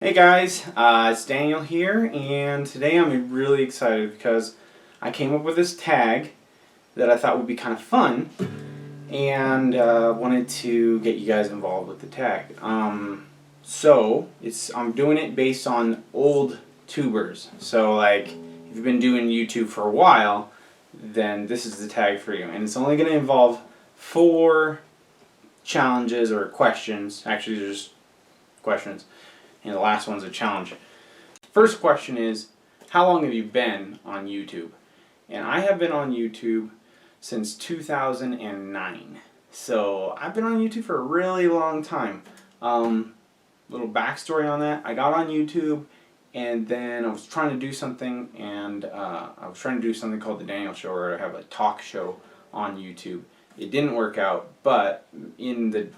Hey guys, it's Daniel here, and today I'm really excited because I came up with this tag that I thought would be kind of fun, and wanted to get you guys involved with the tag. I'm doing it based on old tubers. So like, if you've been doing YouTube for a while, then this is the tag for you, and it's only going to involve 4 challenges or questions. Actually, they're just questions. And the last one's a challenge. First question is, how long have you been on YouTube? And I have been on YouTube since 2009. So I've been on YouTube for a really long time. Little backstory on that. I got on YouTube and then I was trying to do something, and I was trying to do something called The Daniel Show, where I have a talk show on YouTube. It didn't work out, but in the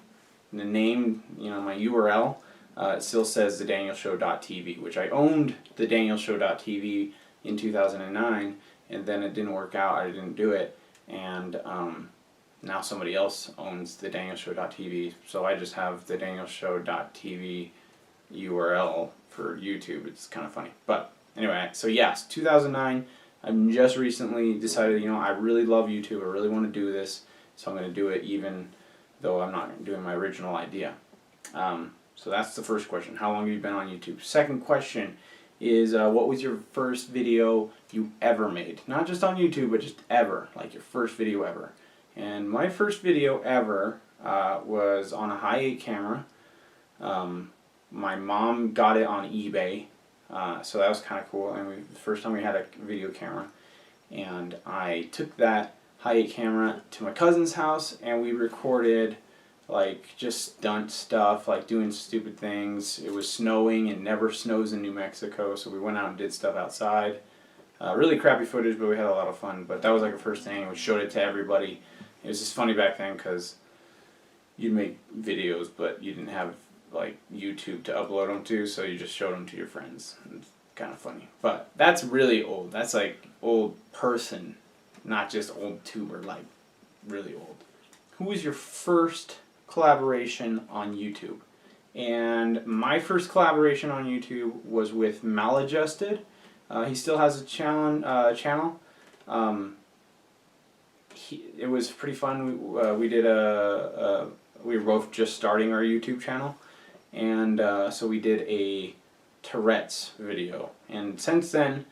name, my URL, it still says thedanielshow.tv, which I owned thedanielshow.tv in 2009, and then it didn't work out. I didn't do it, and now somebody else owns thedanielshow.tv, so I just have thedanielshow.tv URL for YouTube. It's kind of funny, but anyway. So yes, 2009. I've just recently decided, I really love YouTube. I really want to do this, so I'm going to do it, even though I'm not doing my original idea. So that's the first question. How long have you been on YouTube? Second question is, what was your first video you ever made? Not just on YouTube, but just ever. Like your first video ever. And my first video ever was on a Hi8 camera. My mom got it on eBay. So that was kind of cool. And the first time we had a video camera. And I took that Hi8 camera to my cousin's house, and we recorded like just stunt stuff, like doing stupid things. It was snowing, and never snows in New Mexico, so we went out and did stuff outside. Really crappy footage, but we had a lot of fun. But that was like the first thing. We showed it to everybody. It was just funny back then because you'd make videos, but you didn't have like YouTube to upload them to, so you just showed them to your friends. It's kind of funny. But that's really old. That's like old person, not just old tuber, like really old. Who was your first collaboration on YouTube? And my first collaboration on YouTube was with Wearemaledjusted. He still has a channel. It was pretty fun. We were both just starting our YouTube channel, and so we did a Tourette's video. And since then,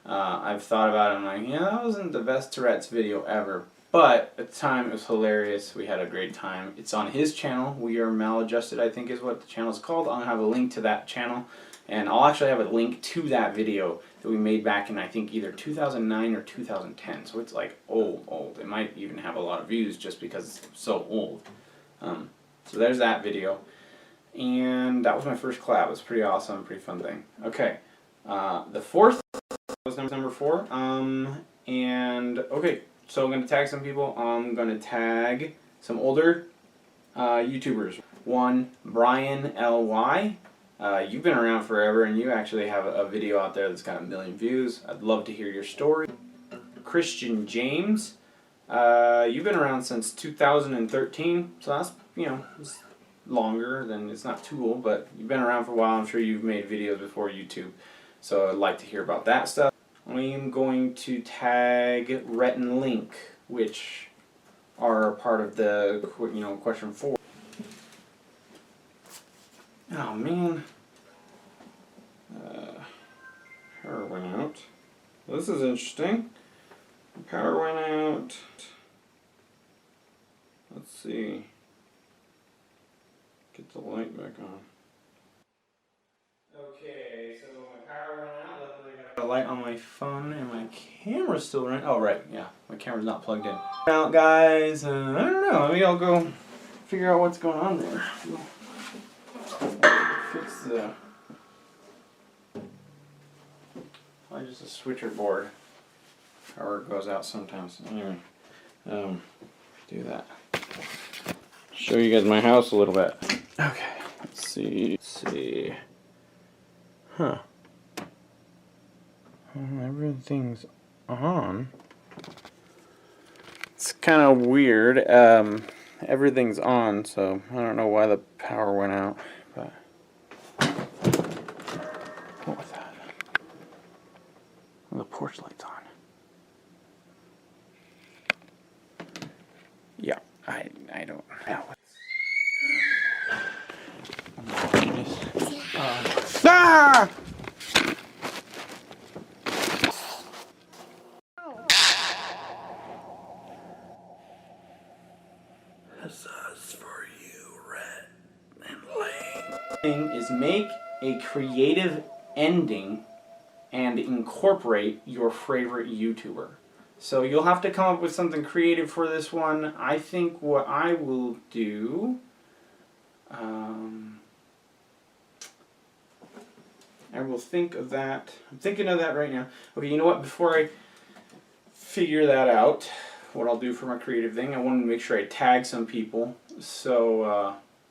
I've thought about it, and I'm like, that wasn't the best Tourette's video ever. But at the time, it was hilarious. We had a great time. It's on his channel. Wearemaledjusted, I think is what the channel is called. I'm going to have a link to that channel. And I'll actually have a link to that video that we made back in, I think, either 2009 or 2010. So it's like old. It might even have a lot of views just because it's so old. So there's that video. And that was my first collab. It was pretty awesome, pretty fun thing. Okay. The fourth was number 4. Okay. So I'm going to tag some people. I'm going to tag some older YouTubers. One, Brian L.Y. You've been around forever, and you actually have a video out there that's got 1 million views. I'd love to hear your story. Christian James. You've been around since 2013, so that's, it's longer than, it's not too old, but you've been around for a while. I'm sure you've made videos before YouTube, so I'd like to hear about that stuff. I am going to tag Rhett and Link, which are part of the, question 4. Oh man, power went out. This is interesting. Power went out. Let's see. Get the light back on. Okay, so my power went out. Luckily I got a light on my phone, and my camera's still running. Oh right, yeah, my camera's not plugged in. Out, guys. I don't know. Maybe I'll go figure out what's going on there. Fix the. I just a switcher board. Power goes out sometimes. Anyway, do that. Show you guys my house a little bit. Okay, let's see. Huh. Everything's on. It's kind of weird. Everything's on, so I don't know why the power went out. But thing is make a creative ending and incorporate your favorite YouTuber. So you'll have to come up with something creative for this one. I think what I will do, I will think of that. I'm thinking of that right now. Okay, you know what? Before I figure that out, what I'll do for my creative thing, I want to make sure I tag some people. So